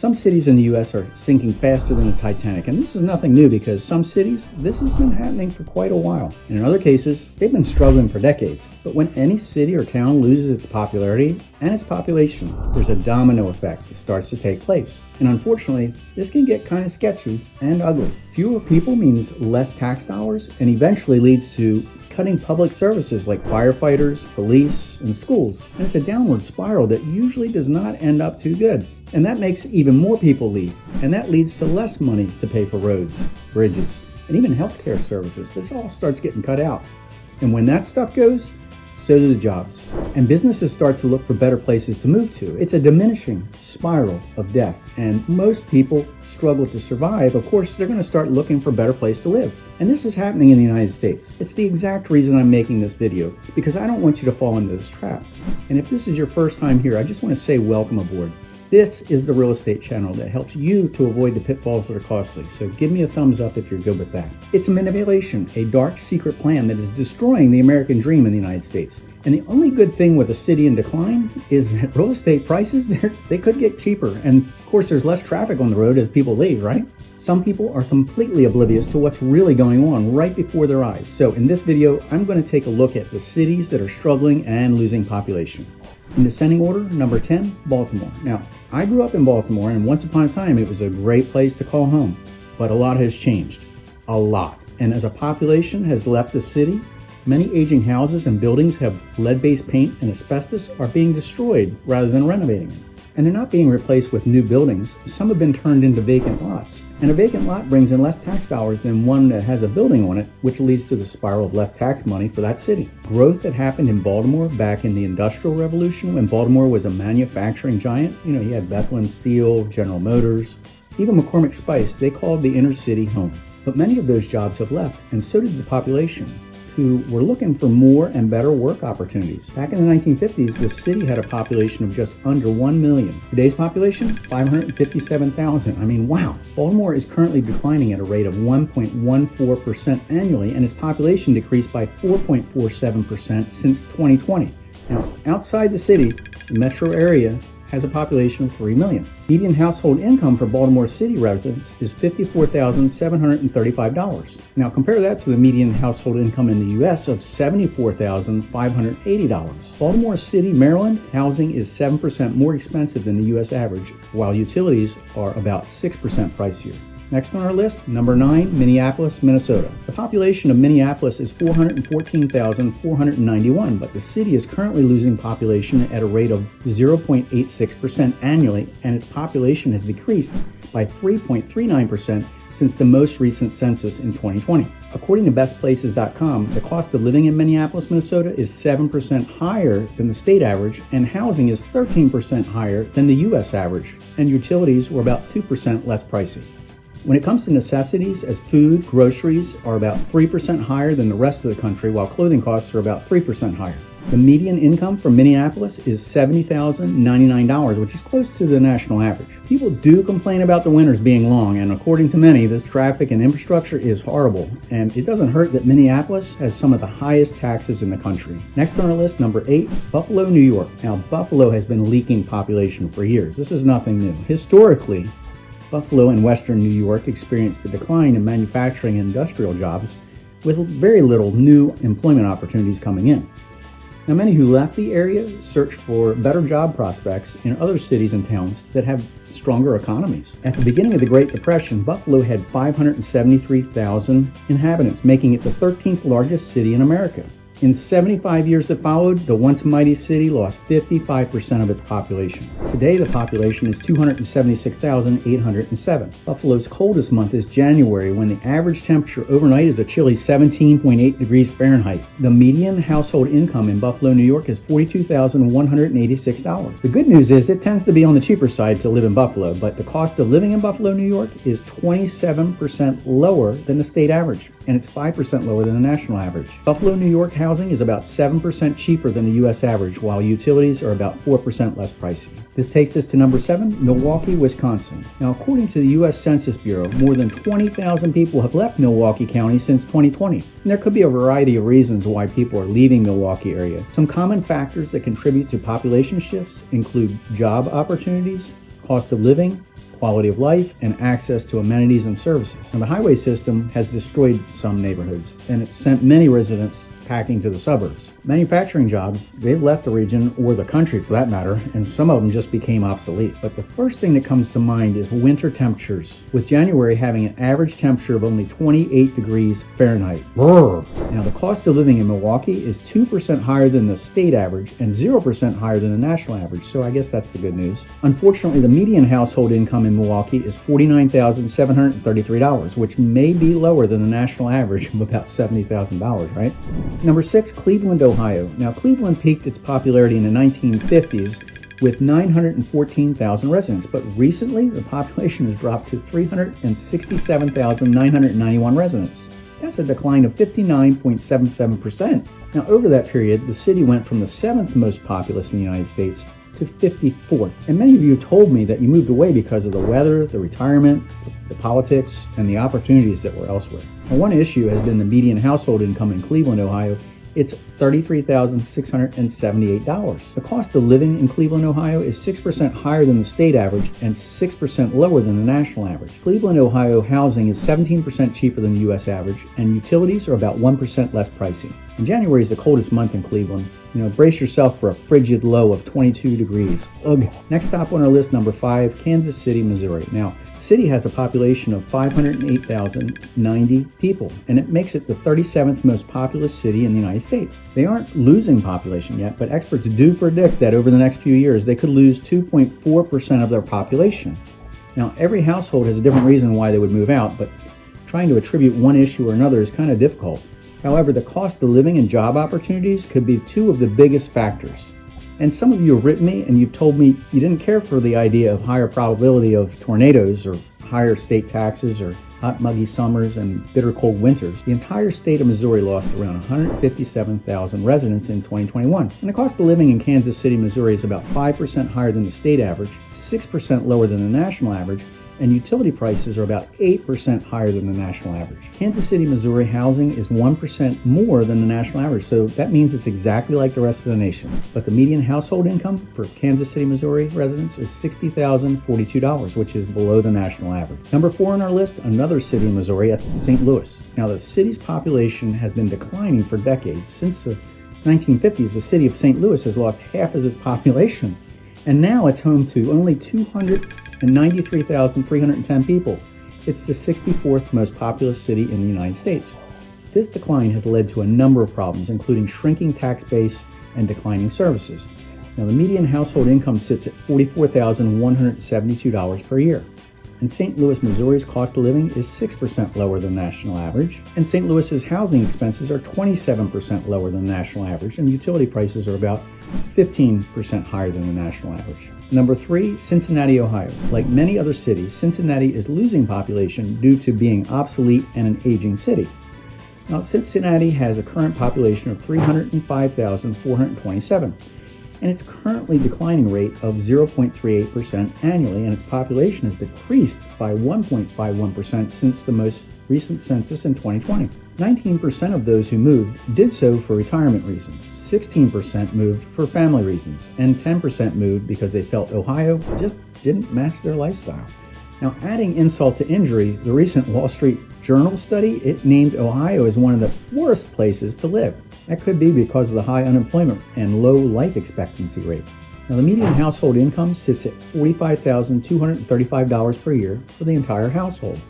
Some cities in the U.S. are sinking faster than the Titanic, and this is nothing new because some cities, this has been happening for quite a while. And in other cases, they've been struggling for decades. But when any city or town loses its popularity and its population, there's a domino effect that starts to take place. And unfortunately, this can get kind of sketchy and ugly. Fewer people means less tax dollars and eventually leads to cutting public services like firefighters, police, and schools. And it's a downward spiral that usually does not end up too good. And that makes even more people leave. And that leads to less money to pay for roads, bridges, and even healthcare services. This all starts getting cut out. And when that stuff goes, so do the jobs. And businesses start to look for better places to move to. It's a diminishing spiral of death. And most people struggle to survive. Of course, they're going to start looking for a better place to live. And this is happening in the United States. It's the exact reason I'm making this video, because I don't want you to fall into this trap. And if this is your first time here, I just want to say welcome aboard. This is the real estate channel that helps you to avoid the pitfalls that are costly. So give me a thumbs up if you're good with that. It's a manipulation, a dark secret plan that is destroying the American dream in the United States. And the only good thing with a city in decline is that real estate prices, they could get cheaper. And of course, there's less traffic on the road as people leave, right? Some people are completely oblivious to what's really going on right before their eyes. So in this video, I'm going to take a look at the cities that are struggling and losing population. In descending order, number 10, Baltimore. Now, I grew up in Baltimore, and once upon a time, it was a great place to call home. But a lot has changed. A lot. And as a population has left the city, many aging houses and buildings have lead-based paint and asbestos are being destroyed rather than renovating them. And they're not being replaced with new buildings. Some have been turned into vacant lots. And a vacant lot brings in less tax dollars than one that has a building on it, which leads to the spiral of less tax money for that city. Growth that happened in Baltimore back in the Industrial Revolution, when Baltimore was a manufacturing giant. You had Bethlehem Steel, General Motors, even McCormick Spice. They called the inner city home. But many of those jobs have left, and so did the population, who were looking for more and better work opportunities. Back in the 1950s, the city had a population of just under 1 million. Today's population, 557,000. I mean, wow. Baltimore is currently declining at a rate of 1.14% annually, and its population decreased by 4.47% since 2020. Now, outside the city, the metro area has a population of 3 million. Median household income for Baltimore City residents is $54,735. Now compare that to the median household income in the U.S. of $74,580. Baltimore City, Maryland, housing is 7% more expensive than the U.S. average, while utilities are about 6% pricier. Next on our list, number 9, Minneapolis, Minnesota. The population of Minneapolis is 414,491, but the city is currently losing population at a rate of 0.86% annually, and its population has decreased by 3.39% since the most recent census in 2020. According to bestplaces.com, the cost of living in Minneapolis, Minnesota is 7% higher than the state average, and housing is 13% higher than the U.S. average, and utilities were about 2% less pricey. When it comes to necessities, as food, groceries are about 3% higher than the rest of the country, while clothing costs are about 3% higher. The median income for Minneapolis is $70,099, which is close to the national average. People do complain about the winters being long, and according to many, this traffic and infrastructure is horrible. And it doesn't hurt that Minneapolis has some of the highest taxes in the country. Next on our list, number 8, Buffalo, New York. Now, Buffalo has been leaking population for years. This is nothing new. Historically, Buffalo and Western New York experienced a decline in manufacturing and industrial jobs, with very little new employment opportunities coming in. Now, many who left the area searched for better job prospects in other cities and towns that have stronger economies. At the beginning of the Great Depression, Buffalo had 573,000 inhabitants, making it the 13th largest city in America. In 75 years that followed, the once mighty city lost 55% of its population. Today, the population is 276,807. Buffalo's coldest month is January, when the average temperature overnight is a chilly 17.8 degrees Fahrenheit. The median household income in Buffalo, New York is $42,186. The good news is it tends to be on the cheaper side to live in Buffalo, but the cost of living in Buffalo, New York is 27% lower than the state average, and it's 5% lower than the national average. Buffalo, New York housing is about 7% cheaper than the U.S. average, while utilities are about 4% less pricey. This takes us to number 7, Milwaukee, Wisconsin. Now, according to the U.S. Census Bureau, more than 20,000 people have left Milwaukee County since 2020. And there could be a variety of reasons why people are leaving Milwaukee area. Some common factors that contribute to population shifts include job opportunities, cost of living, quality of life and access to amenities and services. Now, the highway system has destroyed some neighborhoods, and it's sent many residents packing to the suburbs. Manufacturing jobs, they've left the region, or the country for that matter, and some of them just became obsolete. But the first thing that comes to mind is winter temperatures, with January having an average temperature of only 28 degrees Fahrenheit. Brr. Now, the cost of living in Milwaukee is 2% higher than the state average and 0% higher than the national average, so I guess that's the good news. Unfortunately, the median household income in Milwaukee is $49,733, which may be lower than the national average of about $70,000, right? Number 6, Cleveland, Ohio. Now, Cleveland peaked its popularity in the 1950s with 914,000 residents, but recently the population has dropped to 367,991 residents. That's a decline of 59.77%. Now, over that period, the city went from the 7th most populous in the United States to 54th. And many of you told me that you moved away because of the weather, the retirement, the politics, and the opportunities that were elsewhere. Now, one issue has been the median household income in Cleveland, Ohio. It's $33,678. The cost of living in Cleveland, Ohio is 6% higher than the state average and 6% lower than the national average. Cleveland, Ohio housing is 17% cheaper than the U.S. average, and utilities are about 1% less pricey. And January is the coldest month in Cleveland. Brace yourself for a frigid low of 22 degrees. Ugh. Next stop on our list, number 5, Kansas City, Missouri. Now, the city has a population of 508,090 people, and it makes it the 37th most populous city in the United States. They aren't losing population yet, but experts do predict that over the next few years, they could lose 2.4% of their population. Now, every household has a different reason why they would move out, but trying to attribute one issue or another is kind of difficult. However, the cost of living and job opportunities could be two of the biggest factors. And some of you have written me and you've told me you didn't care for the idea of higher probability of tornadoes or higher state taxes or hot muggy summers and bitter cold winters. The entire state of Missouri lost around 157,000 residents in 2021. And the cost of living in Kansas City, Missouri is about 5% higher than the state average, 6% lower than the national average, and utility prices are about 8% higher than the national average. Kansas City, Missouri housing is 1% more than the national average, so that means it's exactly like the rest of the nation. But the median household income for Kansas City, Missouri residents is $60,042, which is below the national average. Number 4 on our list, another city in Missouri, that's St. Louis. Now, the city's population has been declining for decades. Since the 1950s, the city of St. Louis has lost half of its population, and now it's home to only 293,310 people. It's the 64th most populous city in the United States. This decline has led to a number of problems, including shrinking tax base and declining services. Now, the median household income sits at $44,172 per year. And St. Louis, Missouri's cost of living is 6% lower than the national average. And St. Louis's housing expenses are 27% lower than the national average, and utility prices are about 15% higher than the national average. Number 3, Cincinnati, Ohio. Like many other cities, Cincinnati is losing population due to being obsolete and an aging city. Now, Cincinnati has a current population of 305,427, and its currently declining rate of 0.38% annually, and its population has decreased by 1.51% since the most recent census in 2020. 19% of those who moved did so for retirement reasons, 16% moved for family reasons, and 10% moved because they felt Ohio just didn't match their lifestyle. Now, adding insult to injury, the recent Wall Street Journal study, it named Ohio as one of the worst places to live. That could be because of the high unemployment and low life expectancy rates. Now, the median household income sits at $45,235 per year for the entire household.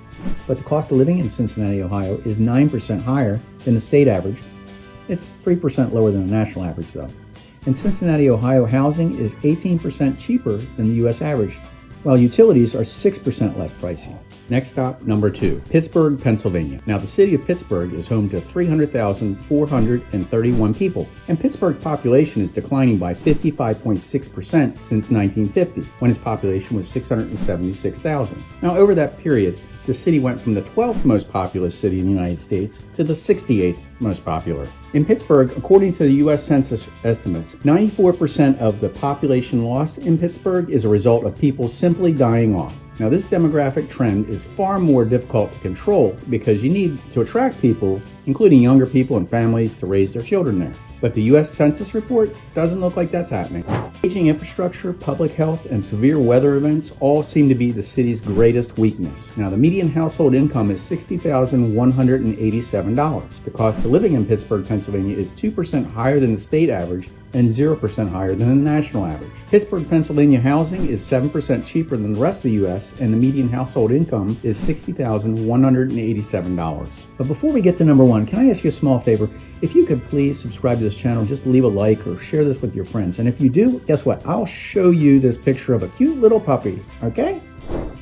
But the cost of living in Cincinnati, Ohio is 9% higher than the state average. It's 3% lower than the national average, though. In Cincinnati, Ohio, housing is 18% cheaper than the U.S. average, while utilities are 6% less pricey. Next stop, number 2, Pittsburgh, Pennsylvania. Now, the city of Pittsburgh is home to 300,431 people, and Pittsburgh's population is declining by 55.6% since 1950, when its population was 676,000. Now, over that period, the city went from the 12th most populous city in the United States to the 68th most popular. In Pittsburgh, according to the U.S. Census estimates, 94% of the population loss in Pittsburgh is a result of people simply dying off. Now, this demographic trend is far more difficult to control because you need to attract people, including younger people and families, to raise their children there. But the U.S. Census report doesn't look like that's happening. Aging infrastructure, public health, and severe weather events all seem to be the city's greatest weakness. Now, the median household income is $60,187. The cost of living in Pittsburgh, Pennsylvania is 2% higher than the state average and 0% higher than the national average. Pittsburgh, Pennsylvania housing is 7% cheaper than the rest of the U.S., and the median household income is $60,187. But before we get to number one, can I ask you a small favor? If you could please subscribe to this channel, just leave a like or share this with your friends. And if you do, guess what? I'll show you this picture of a cute little puppy, okay?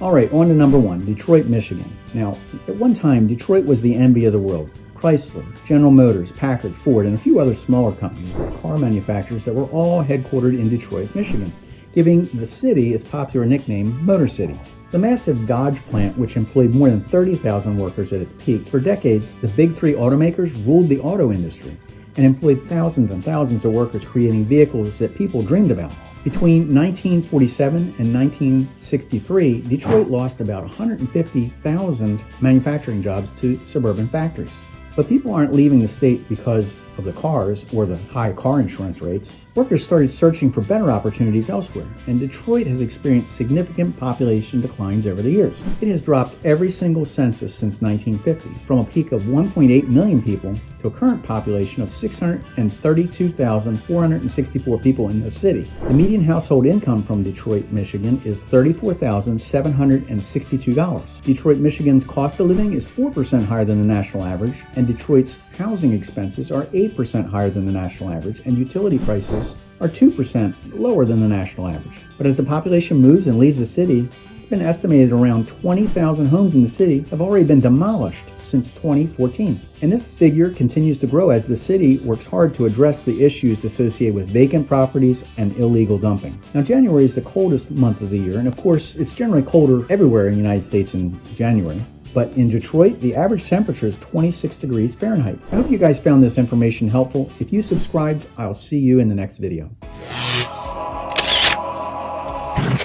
All right, on to number one, Detroit, Michigan. Now, at one time, Detroit was the envy of the world. Chrysler, General Motors, Packard, Ford, and a few other smaller companies were car manufacturers that were all headquartered in Detroit, Michigan, giving the city its popular nickname, Motor City. The massive Dodge plant, which employed more than 30,000 workers at its peak, for decades, the big three automakers ruled the auto industry and employed thousands and thousands of workers creating vehicles that people dreamed about. Between 1947 and 1963, Detroit lost about 150,000 manufacturing jobs to suburban factories. But people aren't leaving the state because of the cars or the high car insurance rates. Workers started searching for better opportunities elsewhere, and Detroit has experienced significant population declines over the years. It has dropped every single census since 1950, from a peak of 1.8 million people to a current population of 632,464 people in the city. The median household income from Detroit, Michigan is $34,762. Detroit, Michigan's cost of living is 4% higher than the national average, and Detroit's housing expenses are 8% higher than the national average, and utility prices are 2% lower than the national average. But as the population moves and leaves the city, it's been estimated around 20,000 homes in the city have already been demolished since 2014. And this figure continues to grow as the city works hard to address the issues associated with vacant properties and illegal dumping. Now, January is the coldest month of the year, and of course, it's generally colder everywhere in the United States in January. But in Detroit, the average temperature is 26 degrees Fahrenheit. I hope you guys found this information helpful. If you subscribed, I'll see you in the next video.